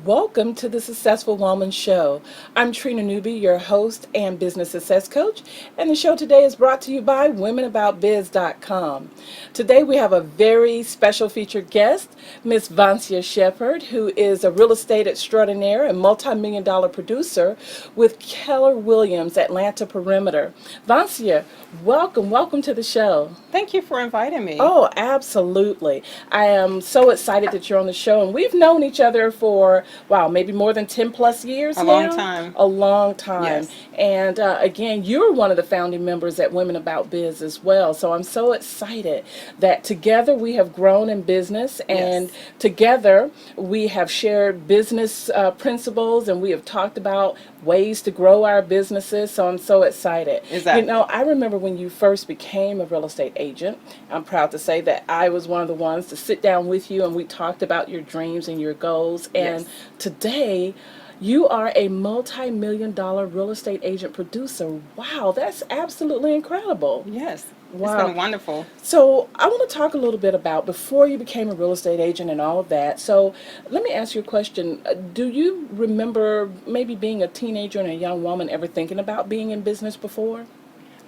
Welcome to the Successful Woman Show. I'm Trina Newby, your host and business success coach, and the show today is brought to you by WomenAboutBiz.com. Today we have a very special featured guest, Miss Voncia Shepard, who is a real estate extraordinaire and multi-million-dollar producer with Keller Williams Atlanta Perimeter. Vancia, welcome to the show. Thank you for inviting me. Oh, absolutely. I am so excited that you're on the show, and we've known each other for, wow, maybe more than 10 plus years A now? long time. A long time. Yes. And again, you're one of the founding members at Women About Biz as well. So I'm so excited that together we have grown in business, and Yes. together we have shared business principles, and we have talked about ways to grow our businesses. So I'm so excited. Exactly. You know, I remember when you first became a real estate agent. I'm proud to say that I was one of the ones to sit down with you, and we talked about your dreams and your goals. And Yes. today, you are a multi-million-dollar real estate agent producer. Wow, that's absolutely incredible. Yes. Wow. It's been wonderful. So I want to talk a little bit about before you became a real estate agent and all of that. So let me ask you a question. Do you remember maybe being a teenager and a young woman ever thinking about being in business before?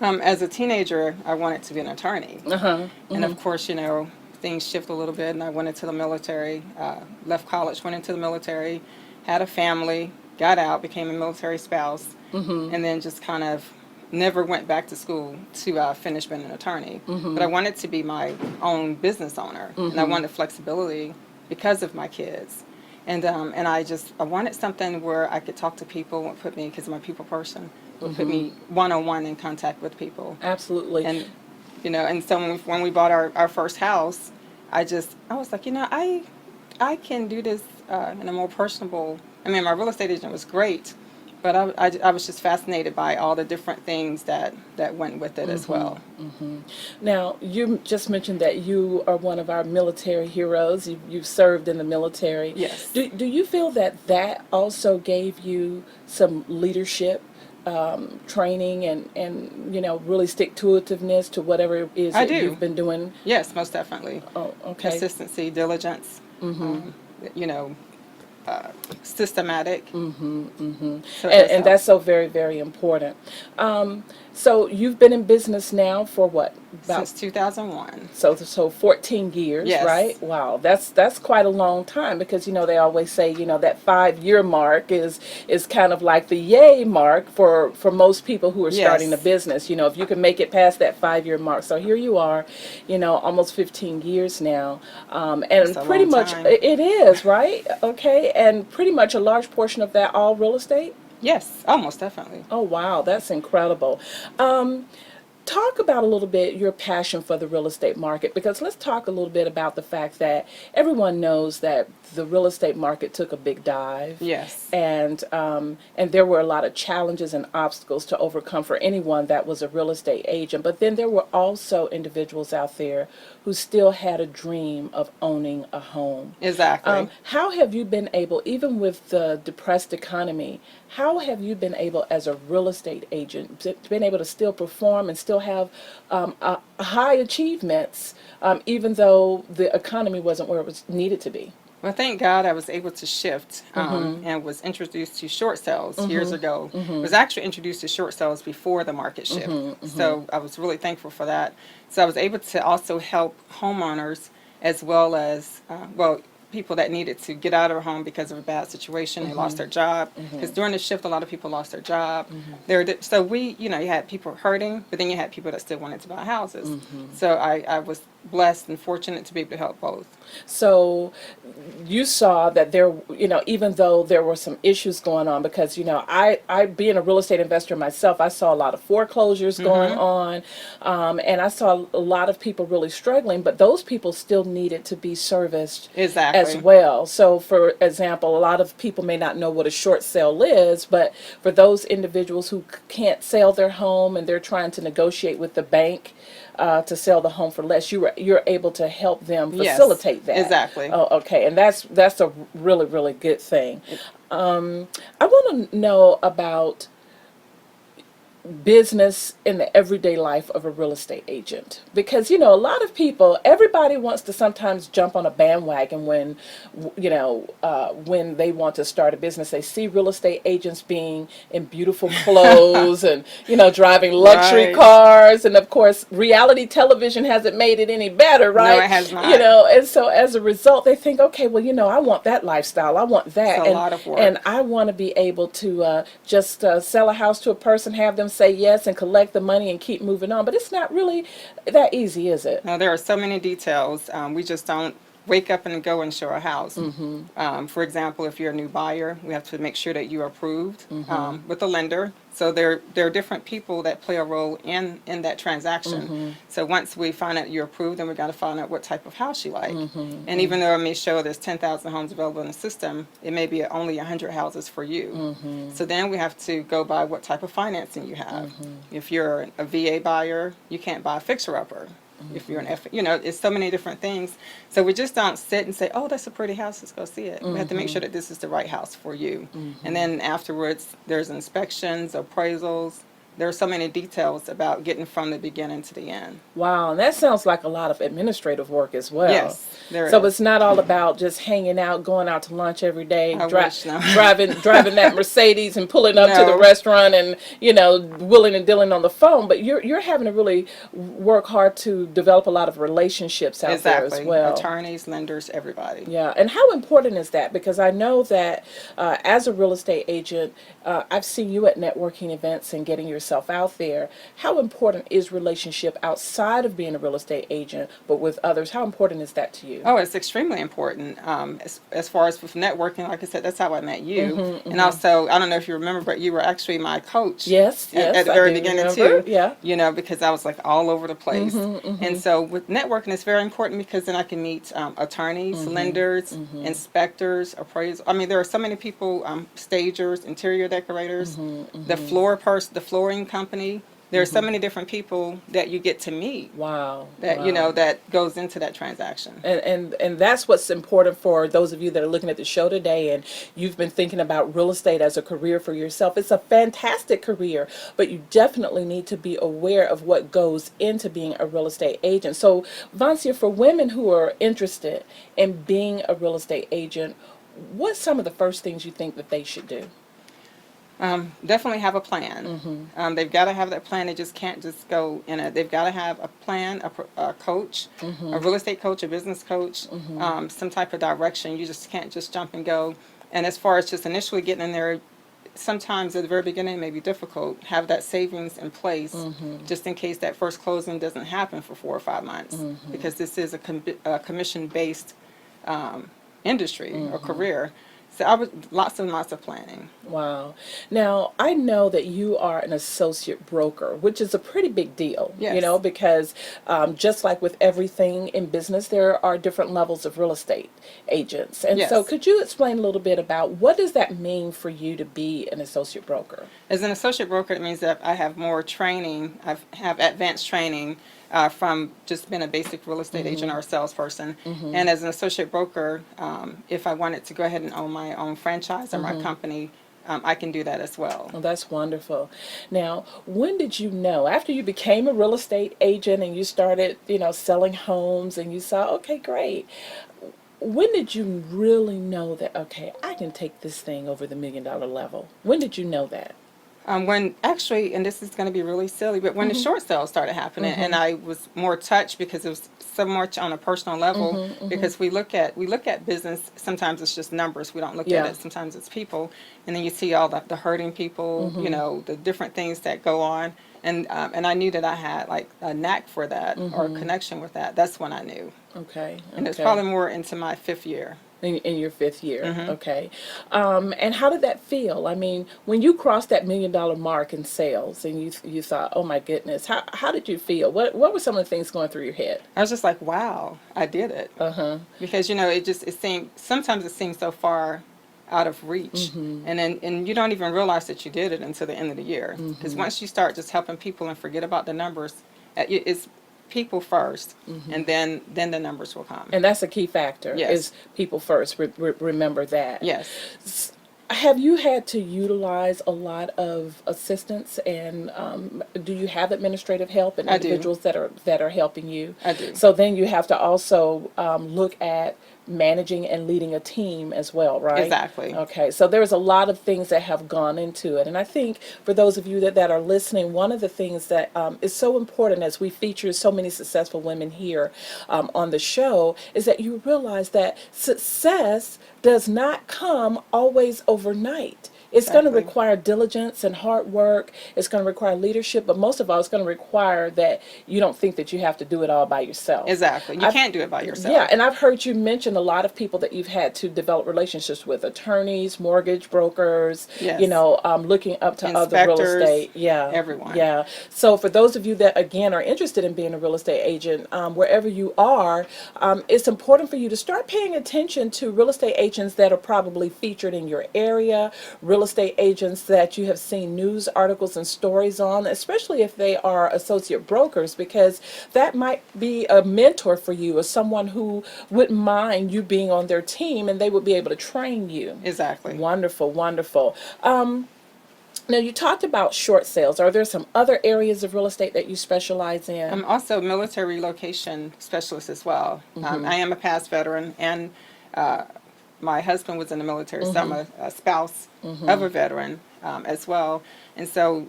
As a teenager, I wanted to be an attorney. Uh-huh. And of course, things shift a little bit, and I went into the military, left college, went into the military, had a family, got out, became a military spouse, and then just kind of never went back to school to finish being an attorney. But I wanted to be my own business owner, and I wanted flexibility because of my kids. And I wanted something where I could talk to people, because I'm a people person, would put me one-on-one in contact with people. Absolutely. And so when we bought our first house, I was like, I can do this in a more personable. I mean, my real estate agent was great, but I was just fascinated by all the different things that went with it as well. Now, you just mentioned that you are one of our military heroes. You've served in the military. Yes. Do you feel that also gave you some leadership training and really stick-to-itiveness to whatever it is I that do. you've been doing? Yes, most definitely. Oh, okay. Consistency, diligence, you know, systematic. So And that's that's so very, very important. So you've been in business now for what? since 2001. So 14 years, Yes. right? Wow, that's quite a long time, because they always say that 5 year mark is kind of like the yay mark for most people who are starting a Yes. business. If you can make it past that 5 year mark. So here you are, almost 15 years now, and That's a pretty long much time. it is, right? Okay, and pretty much a large portion of that all real estate. Yes, almost definitely. Oh wow, that's incredible. Talk about a little bit your passion for the real estate market, because let's talk a little bit about the fact that everyone knows that the real estate market took a big dive. Yes. And there were a lot of challenges and obstacles to overcome for anyone that was a real estate agent. But then there were also individuals out there who still had a dream of owning a home. Exactly. How have you been able, even with the depressed economy, how have you been able as a real estate agent been able to still perform and still have high achievements, even though the economy wasn't where it was needed to be? Well, thank God I was able to shift and was introduced to short sales years ago. Was actually introduced to short sales before the market shift. So I was really thankful for that. So I was able to also help homeowners as well as, people that needed to get out of their home because of a bad situation. They lost their job. Because during the shift, a lot of people lost their job. So you had people hurting, but then you had people that still wanted to buy houses. So I was blessed and fortunate to be able to help both. So you saw that there, even though there were some issues going on, because, I being a real estate investor myself, I saw a lot of foreclosures going on, and I saw a lot of people really struggling, but those people still needed to be serviced Exactly. as well. So, for example, a lot of people may not know what a short sale is, but for those individuals who can't sell their home and they're trying to negotiate with the bank to sell the home for less, you're able to help them Yes, facilitate that. exactly. Oh, okay, and that's a really, really good thing. I want to know about business in the everyday life of a real estate agent? Because a lot of people, everybody wants to sometimes jump on a bandwagon when they want to start a business. They see real estate agents being in beautiful clothes and driving luxury Right. cars, and of course reality television hasn't made it any better, No, right? it has not. And so as a result they think, okay, well, I want that lifestyle, I want It's a that, lot of and work. I want to be able to just sell a house to a person, have them say yes, and collect the money and keep moving on. But it's not really that easy, is it? Now, there are so many details. We just don't wake up and go and show a house. For example, if you're a new buyer, we have to make sure that you're approved with the lender. So there are different people that play a role in that transaction. So once we find out you're approved, then we got to find out what type of house you like. And even though it may show there's 10,000 homes available in the system, it may be only 100 houses for you. So then we have to go by what type of financing you have. If you're a VA buyer, you can't buy a fixer-upper. If you're an it's so many different things. So we just don't sit and say, oh, that's a pretty house, let's go see it. We have to make sure that this is the right house for you. And then afterwards, there's inspections, appraisals. There are so many details about getting from the beginning to the end. Wow, and that sounds like a lot of administrative work as well. Yes, there So is. it's not all about just hanging out, going out to lunch every day, I wish, no. driving that Mercedes and pulling up to the No. restaurant and willing and dealing on the phone. But you're having to really work hard to develop a lot of relationships out there as Exactly. well. Attorneys, lenders, everybody. Yeah, and how important is that? Because I know that as a real estate agent, I've seen you at networking events and getting yourself out there. How important is relationship outside of being a real estate agent, but with others? How important is that to you? Oh, it's extremely important. As far as with networking, like I said, that's how I met you. And also, I don't know if you remember, but you were actually my coach. Yes, At the I very do beginning remember. too. Yeah. Because I was like all over the place. And so with networking, it's very important because then I can meet attorneys, lenders, inspectors, appraisals. I mean, there are so many people, stagers, interior decorators, the the flooring company. There are so many different people that you get to meet. Wow. That Wow. that goes into that transaction. And that's what's important for those of you that are looking at the show today and you've been thinking about real estate as a career for yourself. It's a fantastic career, but you definitely need to be aware of what goes into being a real estate agent. So, Voncia, for women who are interested in being a real estate agent, what's some of the first things you think that they should do? Definitely have a plan. They've got to have that plan. They just can't just go in it. They've got to have a plan, a coach, a real estate coach, a business coach, some type of direction. You just can't just jump and go. And as far as just initially getting in there, sometimes at the very beginning it may be difficult. Have that savings in place just in case that first closing doesn't happen for 4 or 5 months, because this is a commission-based industry or career. So lots and lots of planning. Wow. Now, I know that you are an associate broker, which is a pretty big deal, Yes. because just like with everything in business, there are different levels of real estate agents. And so Yes. could you explain a little bit about what does that mean for you to be an associate broker? As an associate broker, it means that I have more training. I have advanced training from just being a basic real estate agent or a salesperson. And as an associate broker, if I wanted to go ahead and own my own franchise or my company, I can do that as well. Well, that's wonderful. Now, when did you know, after you became a real estate agent and you started, selling homes and you saw, okay, great. When did you really know that, okay, I can take this thing over the $1 million level? When did you know that? When actually, and this is going to be really silly, but when the short sales started happening, and I was more touched because it was so much on a personal level. Because we look at business. Sometimes it's just numbers. We don't look at it. Sometimes it's people, and then you see all the hurting people. The different things that go on, and I knew that I had like a knack for that or a connection with that. That's when I knew. Okay. And it's probably more into my 5th year. In your 5th year, okay. And how did that feel? I mean, when you crossed that $1 million mark in sales, and you thought, "Oh my goodness," how did you feel? What were some of the things going through your head? I was just like, "Wow, I did it." Because sometimes it seems so far out of reach, and you don't even realize that you did it until the end of the year. Because once you start just helping people and forget about the numbers, it's people first, and then the numbers will come. And that's a key factor. Yes. Is people first. Remember that. Yes. Have you had to utilize a lot of assistance, and do you have administrative help and I do. individuals that are helping you? I do. So then you have to also look at managing and leading a team as well, right? Exactly. Okay, so there's a lot of things that have gone into it. And I think for those of you that are listening, one of the things that is so important as we feature so many successful women here on the show is that you realize that success does not come always overnight. It's going to Exactly. require diligence and hard work. It's going to require leadership, but most of all, it's going to require that you don't think that you have to do it all by yourself. Exactly. You I've, can't do it by yeah, yourself. and I've heard you mention a lot of people that you've had to develop relationships with: attorneys, mortgage brokers, Yes. looking up to other real Inspectors, estate. Yeah, everyone. yeah. So for those of you that again are interested in being a real estate agent, wherever you are, it's important for you to start paying attention to real estate agents that are probably featured in your area, real estate agents that you have seen news articles and stories on, especially if they are associate brokers, because that might be a mentor for you or someone who wouldn't mind you being on their team and they would be able to train you. Exactly. Wonderful, wonderful. Now, you talked about short sales. Are there some other areas of real estate that you specialize in? I'm also a military relocation specialist as well. I am a past veteran, and my husband was in the military, so I'm a spouse of a veteran as well. And so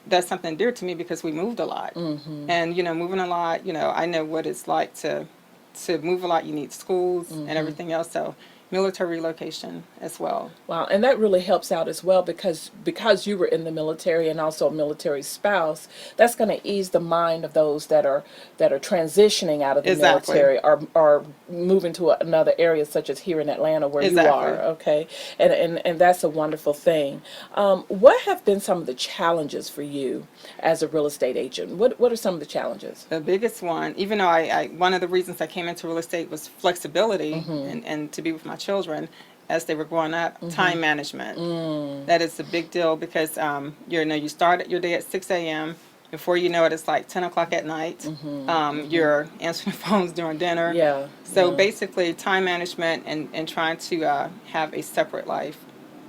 that's something dear to me because we moved a lot. And, moving a lot, I know what it's like to move a lot. You need schools and everything else. So military relocation as well. Wow, and that really helps out as well because you were in the military and also a military spouse. That's going to ease the mind of those that are transitioning out of the Exactly. military or moving to another area, such as here in Atlanta where you Exactly. are. Okay, and that's a wonderful thing. What have been some of the challenges for you as a real estate agent? What are some of the challenges? The biggest one, even though one of the reasons I came into real estate was flexibility and to be with my children as they were growing up, time management. That is a big deal because you start your day at 6 a.m. Before you know it, it's like 10 o'clock at night. You're answering phones during dinner. Yeah. So yeah. basically, time management and trying to have a separate life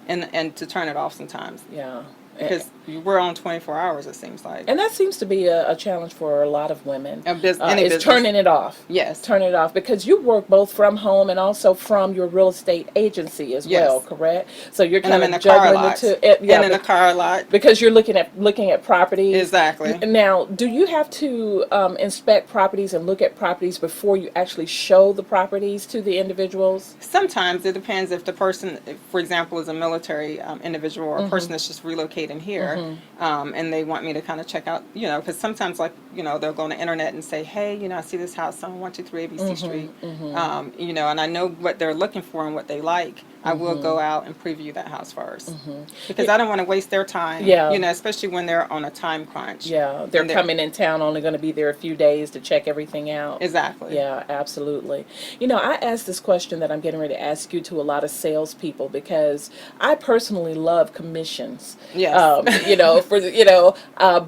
and to turn it off sometimes. Yeah. Because we're on 24 hours, it seems like. And that seems to be a challenge for a lot of women. Any It's business. turning it off. Yes. Turning it off because you work both from home and also from your real estate agency as Yes. well, correct? So you're And I'm kind in of the car a juggling the lot. two. And in the car a lot. Because you're looking at properties. Exactly. Now, do you have to inspect properties and look at properties before you actually show the properties to the individuals? Sometimes it depends if the person, for example, is a military individual or a person that's just relocating here, and they want me to kind of check out, because sometimes they'll go on the internet and say, hey, I see this house on 123 ABC Street, and I know what they're looking for and what they like. I will go out and preview that house first because I don't want to waste their time. Yeah. Especially when they're on a time crunch. Yeah, they're coming in town, only going to be there a few days to check everything out. Exactly. Yeah, absolutely. I asked this question that I'm getting ready to ask you to a lot of salespeople because I personally love commissions. Yes.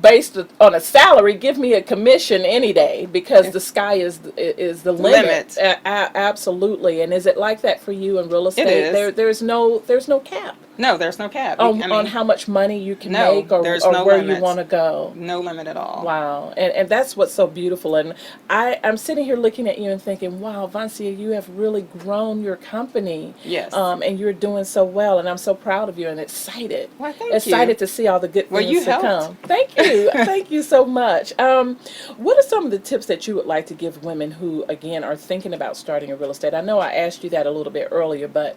Based on a salary, give me a commission any day because the sky is the limit. Absolutely. And is it like that for you in real estate? It is. There's no cap. No, there's no cap. On how much money you can No, make or there's no where limit. you want to go. No limit at all. Wow. And that's what's so beautiful. And I'm sitting here looking at you and thinking, wow, Voncia, you have really grown your company. Yes. And you're doing so well. And I'm so proud of you and excited. Well, thank excited you. to see all the good Well, things you to helped. come. Thank you. Thank you so much. What are some of the tips that you would like to give women who, again, are thinking about starting a real estate? I know I asked you that a little bit earlier, but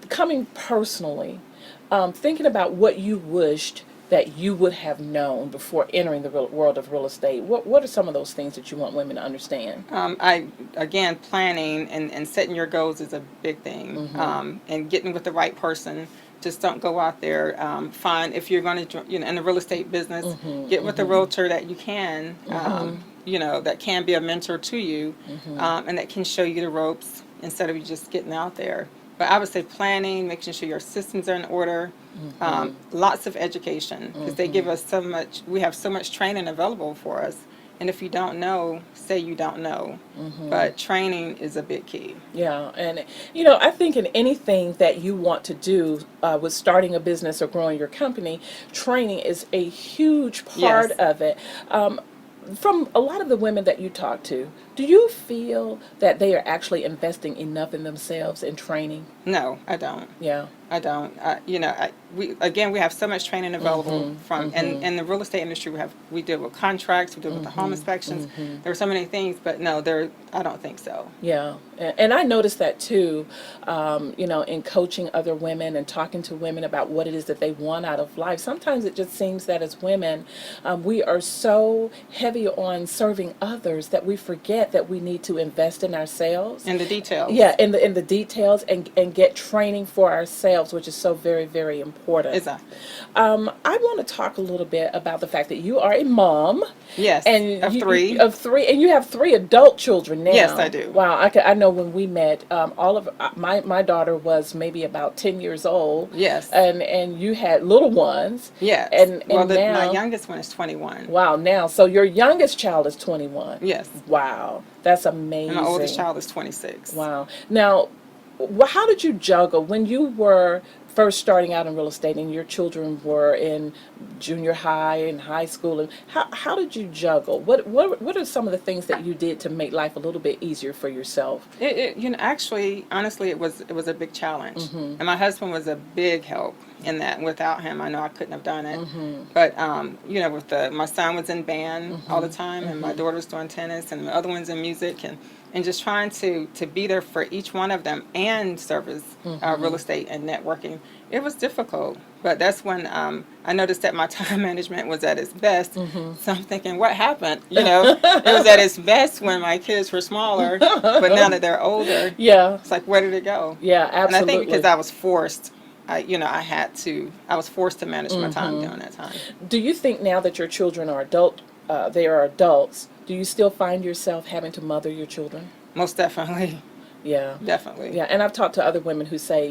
coming personally, thinking about what you wished that you would have known before entering the world of real estate. What are some of those things that you want women to understand? Planning and setting your goals is a big thing. And getting with the right person. Just don't go out there. Find if you're going to, in the real estate business, get with a realtor that you can, that can be a mentor to you, and that can show you the ropes instead of you just getting out there. But I would say planning, making sure your systems are in order, lots of education because they give us so much. We have so much training available for us And if you don't know, say you don't know. But training is a big key. Yeah, and I think in anything that you want to do with starting a business or growing your company, training is a huge part Yes. of it. From a lot of the women that you talk to, do you feel that they are actually investing enough in themselves in training? No, I don't. Yeah. I don't. We have so much training available from, and in the real estate industry, we deal with contracts, we deal with the home inspections. There are so many things, but no, I don't think so. Yeah, and I noticed that too, in coaching other women and talking to women about what it is that they want out of life. Sometimes it just seems that as women, we are so heavy on serving others that we forget that we need to invest in ourselves. And the details. Yeah, in the details and get training for ourselves, which is so very, very important. Exactly. I want to talk a little bit about the fact that you are a mom. Yes. And Of three. Of three, and you have three adult children now. Yes, I do. Wow, I know when we met, all of my daughter was maybe about 10 years old. Yes. And you had little ones. Yes. And well, now, my youngest one is 21. Wow, now so your youngest child is 21. Yes. Wow, that's amazing. And my oldest child is 26. Wow. Now, how did you juggle when you were first starting out in real estate and your children were in junior high and high school, and how did you juggle? What are some of the things that you did to make life a little bit easier for yourself? Actually, honestly, it was a big challenge, and my husband was a big help in that. Without him, I know I couldn't have done it. But my son was in band all the time, and my daughter was doing tennis, and the other one's in music, and just trying to be there for each one of them and service real estate and networking. It was difficult, but that's when I noticed that my time management was at its best. So I'm thinking, what happened? It was at its best when my kids were smaller, but now that they're older, Yeah. it's like, where did it go? Yeah, absolutely. And I think because I was forced, I was forced to manage my time during that time. Do you think now that your children are they are adults, do you still find yourself having to mother your children? Most definitely. Yeah. Definitely. Yeah, and I've talked to other women who say,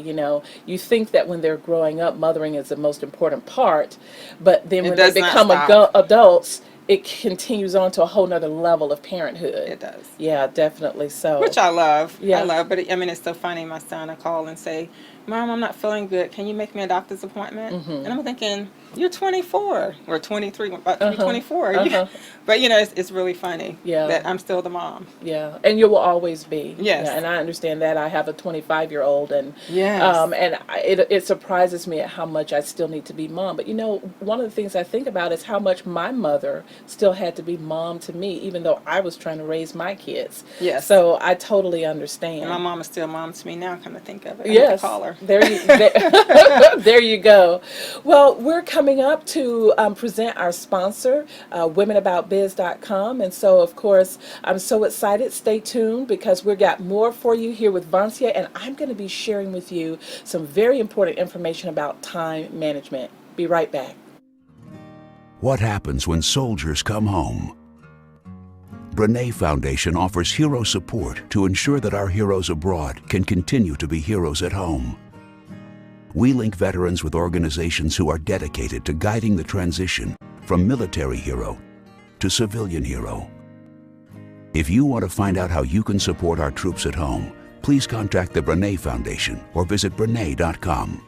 you think that when they're growing up, mothering is the most important part, but then when they become adults, it continues on to a whole nother level of parenthood. It does. Yeah, definitely so. Which I love. Yeah. I love, but it's so funny. My son will call and say, Mom, I'm not feeling good. Can you make me a doctor's appointment? And I'm thinking, you're 24 or 23, about to be 24. But, it's really funny that I'm still the mom. Yeah, and you will always be. Yes. Yeah, and I understand that. I have a 25-year-old, and Yes. it surprises me at how much I still need to be mom. But, one of the things I think about is how much my mother still had to be mom to me, even though I was trying to raise my kids. Yes. So I totally understand. And my mom is still mom to me now, come to think of it. I Yes. need to call her. There you go. Well, we're coming up to present our sponsor, womenaboutbiz.com. And so, of course, I'm so excited. Stay tuned because we've got more for you here with Voncia. And I'm going to be sharing with you some very important information about time management. Be right back. What happens when soldiers come home? Brene Foundation offers hero support to ensure that our heroes abroad can continue to be heroes at home. We link veterans with organizations who are dedicated to guiding the transition from military hero to civilian hero. If you want to find out how you can support our troops at home, please contact the Brene Foundation or visit brene.com.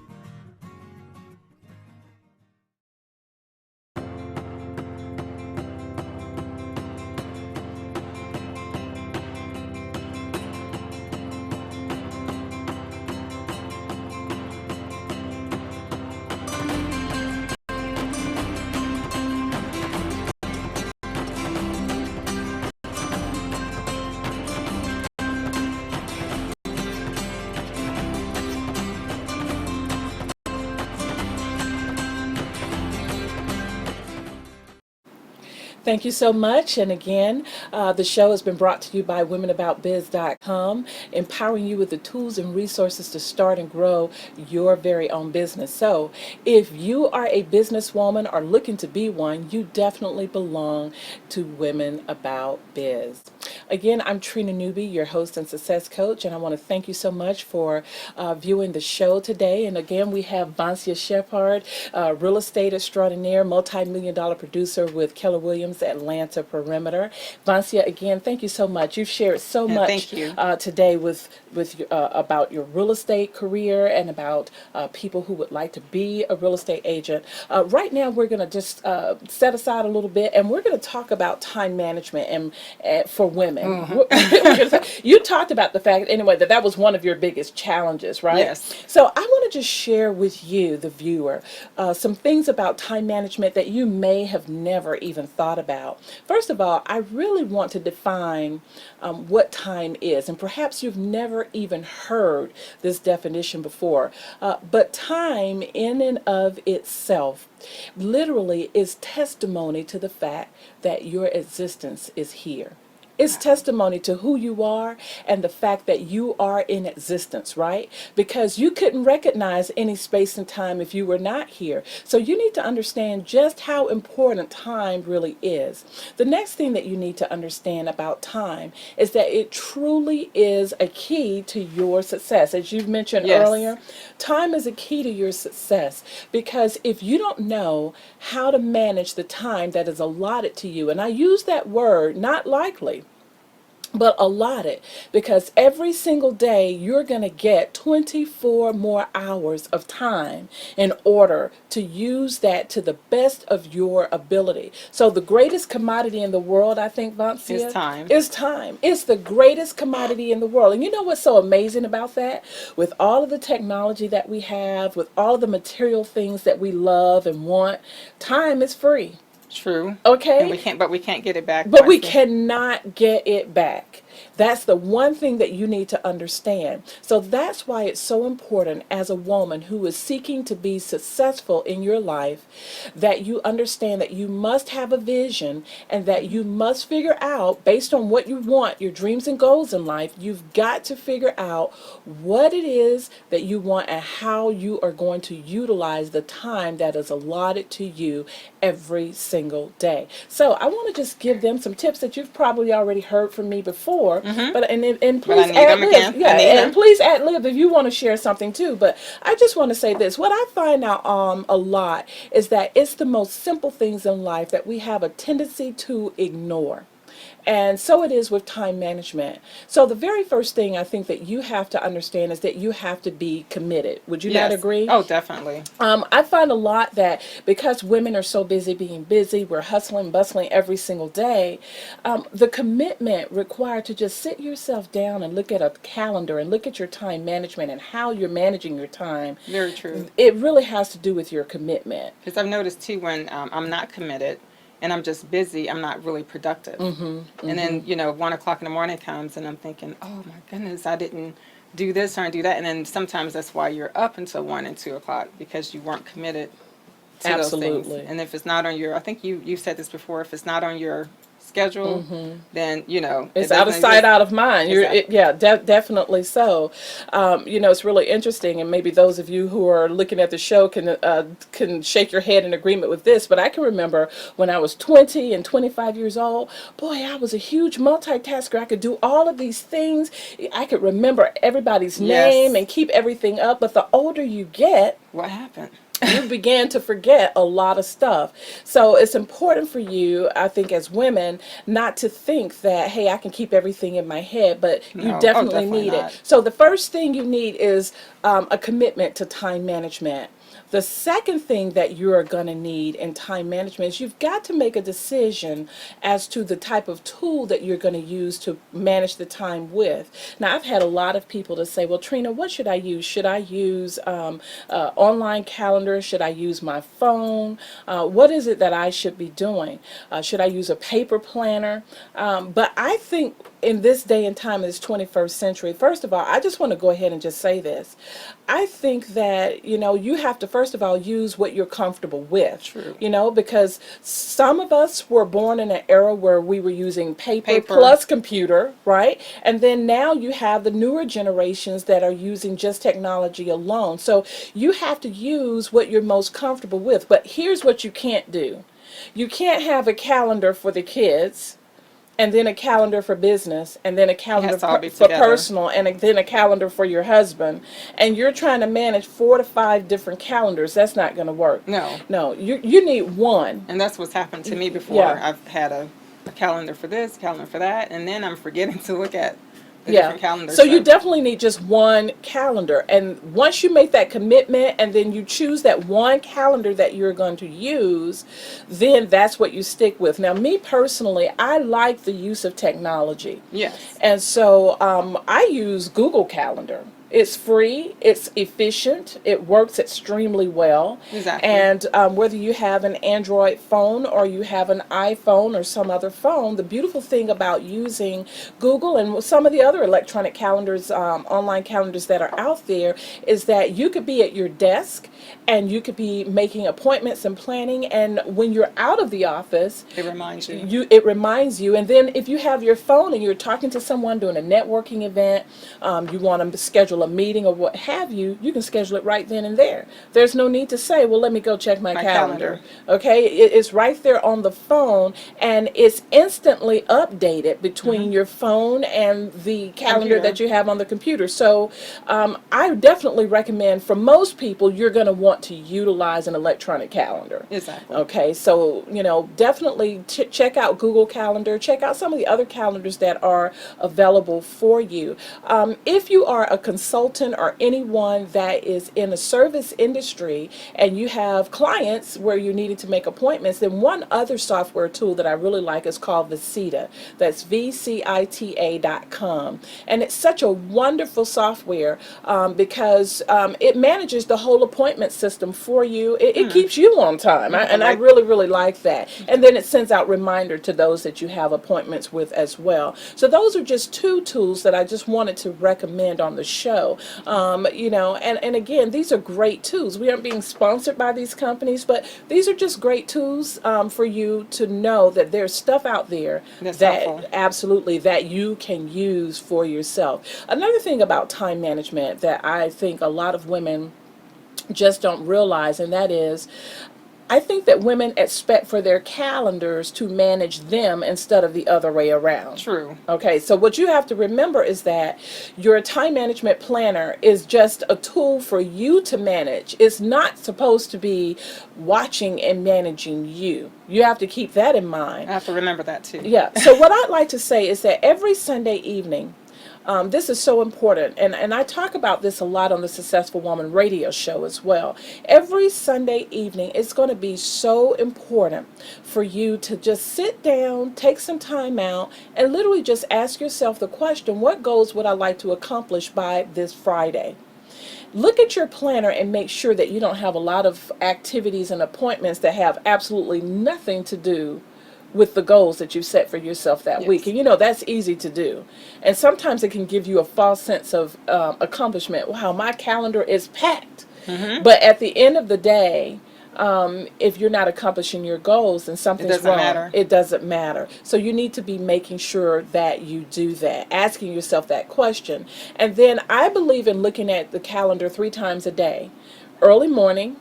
Thank you so much. And again, the show has been brought to you by womenaboutbiz.com, empowering you with the tools and resources to start and grow your very own business. So if you are a businesswoman or looking to be one, you definitely belong to Women About Biz. Again, I'm Trina Newby, your host and success coach, and I want to thank you so much for viewing the show today. And again, we have Voncia Shepard, real estate extraordinaire, multi-million-dollar producer with Keller Williams Springs, Atlanta perimeter. Voncia, again, thank you so much. You've shared so Yeah, much thank you. today with about your real estate career and about people who would like to be a real estate agent. Right now, we're going to just set aside a little bit, and we're going to talk about time management and for women. You talked about the fact, anyway, that was one of your biggest challenges, right? Yes. So I want to just share with you, the viewer, some things about time management that you may have never even thought about. First of all, I really want to define what time is, and perhaps you've never even heard this definition before. But time, in and of itself, literally is testimony to the fact that your existence is here. It's testimony to who you are and the fact that you are in existence, right? Because you couldn't recognize any space and time if you were not here. So you need to understand just how important time really is. The next thing that you need to understand about time is that it truly is a key to your success. As you've mentioned Yes. earlier, time is a key to your success, because if you don't know how to manage the time that is allotted to you, and I use that word not likely, but allotted, because every single day you're going to get 24 more hours of time in order to use that to the best of your ability. So the greatest commodity in the world, I think, Vancia, Is time. is time. It's the greatest commodity in the world. And you know what's so amazing about that? With all of the technology that we have, with all of the material things that we love and want, time is free. True. Okay? And we can't get it back. But we once cannot get it back. That's the one thing that you need to understand. So that's why it's so important as a woman who is seeking to be successful in your life, that you understand that you must have a vision and that you must figure out, based on what you want, your dreams and goals in life, you've got to figure out what it is that you want and how you are going to utilize the time that is allotted to you every single day. So I want to just give them some tips that you've probably already heard from me before. But please need ad them lib. again. Yeah, I need and them. please ad lib if you want to share something too. But I just want to say this: what I find out a lot is that it's the most simple things in life that we have a tendency to ignore. And so it is with time management. So the very first thing I think that you have to understand is that you have to be committed. Would you not Yes. agree? Oh, definitely. I find a lot that because women are so busy being busy, we're hustling, bustling every single day, the commitment required to just sit yourself down and look at a calendar and look at your time management and how you're managing your time, Very true. it really has to do with your commitment. Because I've noticed too, when I'm not committed and I'm just busy, I'm not really productive. And then 1 o'clock in the morning comes and I'm thinking, oh my goodness, I didn't do this or I do that. And then sometimes that's why you're up until 1 and 2 o'clock, because you weren't committed to those Absolutely. things. And if it's not on your, I think you said this before, if it's not on your schedule, then It's out of sight, out of mind. Exactly. Definitely so. It's really interesting, and maybe those of you who are looking at the show can shake your head in agreement with this. But I can remember when I was 20 and 25 years old. Boy, I was a huge multitasker. I could do all of these things. I could remember everybody's Yes. name and keep everything up. But the older you get, What happened? you began to forget a lot of stuff. So it's important for you, I think, as women, not to think that, hey, I can keep everything in my head, but you No. definitely Definitely need not. it. So the first thing you need is a commitment to time management. The second thing that you are going to need in time management is you've got to make a decision as to the type of tool that you're going to use to manage the time with. Now, I've had a lot of people to say, well, Trina, what should I use? Should I use online calendar? Should I use my phone? What is it that I should be doing? Should I use a paper planner? But I think in this day and time, in this 21st century, first of all, I just want to go ahead and just say this. I think that, you have to, first of all, use what you're comfortable with. True. Because some of us were born in an era where we were using paper Paper. plus computer, right? And then now you have the newer generations that are using just technology alone. So you have to use what you're most comfortable with. But here's what you can't do. You can't have a calendar for the kids and then a calendar for business, and then a It calendar has to all be for together. personal, and then a calendar for your husband, and you're trying to manage 4 to 5 different calendars. That's not going to work. No. No, you need one. And that's what's happened to me before. Yeah. I've had a calendar for this, calendar for that, and then I'm forgetting to look at the Yeah. different calendars. So you definitely need just one calendar. And once you make that commitment and then you choose that one calendar that you're going to use, then that's what you stick with. Now, me personally, I like the use of technology. Yes. And so I use Google Calendar. It's free, it's efficient, it works extremely well. Exactly. And whether you have an Android phone or you have an iPhone or some other phone, the beautiful thing about using Google and some of the other electronic calendars, online calendars that are out there, is that you could be at your desk and you could be making appointments and planning, and when you're out of the office, It reminds you. it reminds you. And then if you have your phone and you're talking to someone doing a networking event, you want to schedule a meeting or what have you, you can schedule it right then and there. There's no need to say, well, let me go check my calendar. Okay, it's right there on the phone, and it's instantly updated between your phone and the calendar that you have on the computer. So I definitely recommend, for most people, you're going to want to utilize an electronic calendar. Exactly. Okay, so definitely check out Google Calendar. Check out some of the other calendars that are available for you. If you are a consultant or anyone that is in a service industry and you have clients where you needed to make appointments, then one other software tool that I really like is called Vocita. That's VCITA.com, and it's such a wonderful software because it manages the whole appointment system for you. It keeps you on time, and I really like that. And then it sends out reminder to those that you have appointments with as well. So those are just two tools that I just wanted to recommend on the show. And again, these are great tools. We aren't being sponsored by these companies, but these are just great tools for you to know that there's stuff out there That's that helpful. absolutely that you can use for yourself. Another thing about time management that I think a lot of women just don't realize, and that is, I think that women expect for their calendars to manage them instead of the other way around. True. Okay, so what you have to remember is that your time management planner is just a tool for you to manage. It's not supposed to be watching and managing you. You have to keep that in mind. I have to remember that too. Yeah, so what I'd like to say is that every Sunday evening, this is so important, and I talk about this a lot on the Successful Woman radio show as well. Every Sunday evening, it's going to be so important for you to just sit down, take some time out, and literally just ask yourself the question, what goals would I like to accomplish by this Friday? Look at your planner and make sure that you don't have a lot of activities and appointments that have absolutely nothing to do with the goals that you set for yourself that week. And that's easy to do. And sometimes it can give you a false sense of accomplishment. Wow, my calendar is packed. But at the end of the day, if you're not accomplishing your goals, then something's doesn't wrong. matter. It doesn't matter. So you need to be making sure that you do that, asking yourself that question. And then I believe in looking at the calendar 3 times a day: early morning,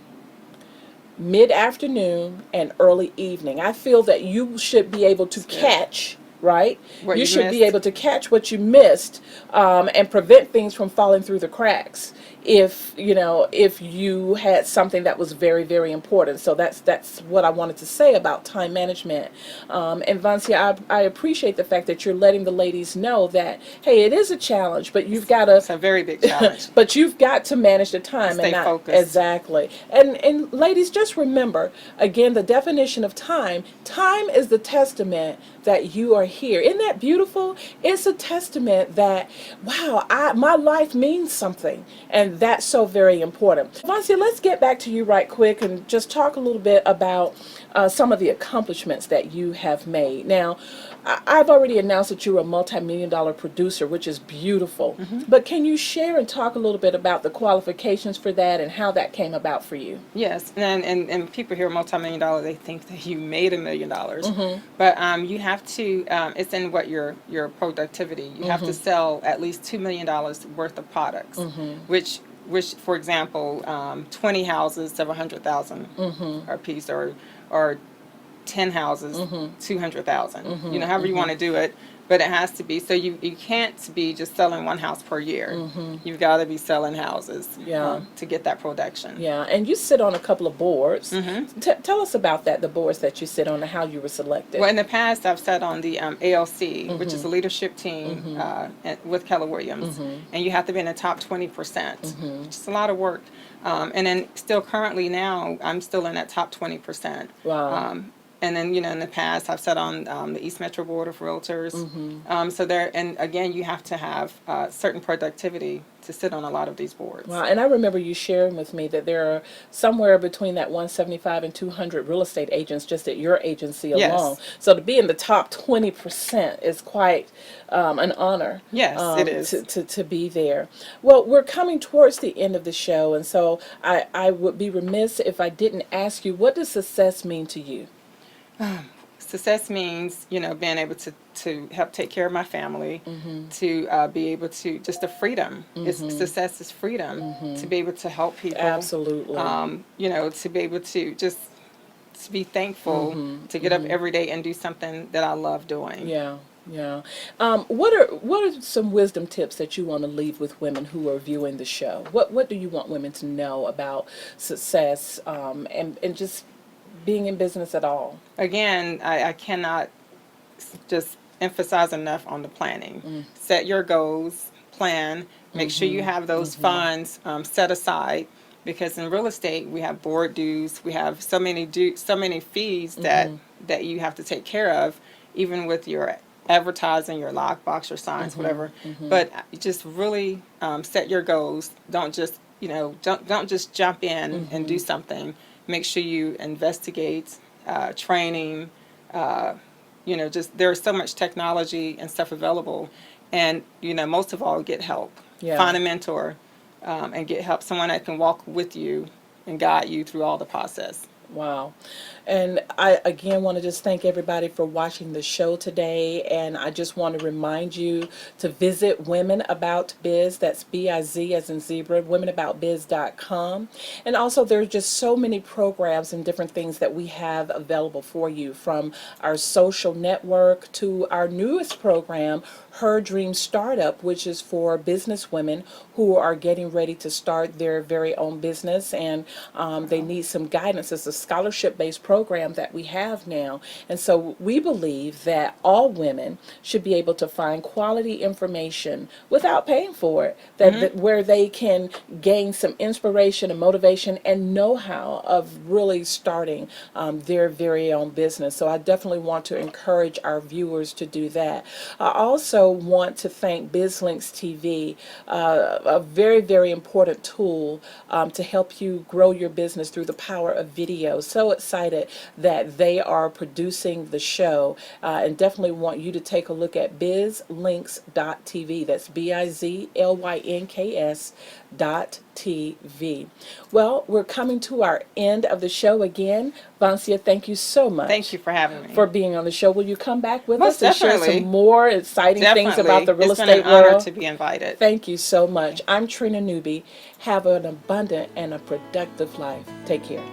mid-afternoon, and early evening. I feel that you should be able to catch, right? What You you should be missed. able to catch what you missed, and prevent things from falling through the cracks if you had something that was very, very important. So that's what I wanted to say about time management. And Voncia, I appreciate the fact that you're letting the ladies know that, hey, it is a challenge, but you've got to It's a very big challenge. but you've got to manage the time Stay and not focused. exactly. And ladies, just remember again the definition of time. Time is the testament that you are here. Isn't that beautiful? It's a testament that, wow, my life means something, and that's so very important. Voncia, let's get back to you right quick and just talk a little bit about some of the accomplishments that you have made. Now, I've already announced that you're a multi-million-dollar producer, which is beautiful. But can you share and talk a little bit about the qualifications for that and how that came about for you? Yes, and people hear multi-million dollar, they think that you made $1 million. But you have to, it's in what your productivity. You have to sell at least $2 million worth of products, which for example, 20 houses, several hundred thousand a piece, or 10 houses, 200,000. You know, however you want to do it. But it has to be, so you can't be just selling one house per year. You've got to be selling houses to get that production. Yeah, and you sit on a couple of boards. Tell us about that, the boards that you sit on and how you were selected. Well, in the past, I've sat on the ALC, which is a leadership team with Keller Williams. And you have to be in the top 20%. It's a lot of work. And then still currently now, I'm still in that top 20%. Wow. And then, you know, in the past, I've sat on the East Metro Board of Realtors. So there, and again, you have to have certain productivity to sit on a lot of these boards. Wow, and I remember you sharing with me that there are somewhere between that 175 and 200 real estate agents just at your agency alone. So to be in the top 20% is quite an honor. Yes, it is. To be there. Well, we're coming towards the end of the show, and so I would be remiss if I didn't ask you, what does success mean to you? Success means, you know, being able to help take care of my family, to be able to, just the freedom. Success is freedom, to be able to help people. Absolutely. You know, to be able to just to be thankful, to get up every day and do something that I love doing. Yeah. Yeah. What are some wisdom tips that you want to leave with women who are viewing the show? What do you want women to know about success and just being in business at all? Again, I cannot just emphasize enough on the planning. Set your goals, plan, make sure you have those funds set aside, because in real estate we have board dues, we have so many fees that you have to take care of, even with your advertising, your lockbox, your signs, whatever. But just really set your goals. Don't just, you know, don't just jump in and do something. Make sure you investigate, training, you know, just there's so much technology and stuff available. And, you know, most of all, get help. Yeah. Find a mentor and get help, someone that can walk with you and guide you through all the process. Wow. And I again want to just thank everybody for watching the show today, and I just want to remind you to visit Women About Biz, that's B-I-Z as in zebra, womenaboutbiz.com. And also there's just so many programs and different things that we have available for you, from our social network to our newest program, Her Dream Startup, which is for business women who are getting ready to start their very own business, and they need some guidance. It's a scholarship-based program that we have now, and so we believe that all women should be able to find quality information without paying for it, that where they can gain some inspiration and motivation and know-how of really starting their very own business. So I definitely want to encourage our viewers to do that. I also want to thank BizLinks TV, a very, very important tool to help you grow your business through the power of video. So excited that they are producing the show, and definitely want you to take a look at bizlinks.tv. That's bizlynks.tv. Well, we're coming to our end of the show again. Voncia, thank you so much. Thank you for having me. For being on the show. Will you come back with Most us and share definitely. some more exciting things about the real It's estate been an honor world? to be invited. Thank you so much. I'm Trina Newby. Have an abundant and a productive life. Take care.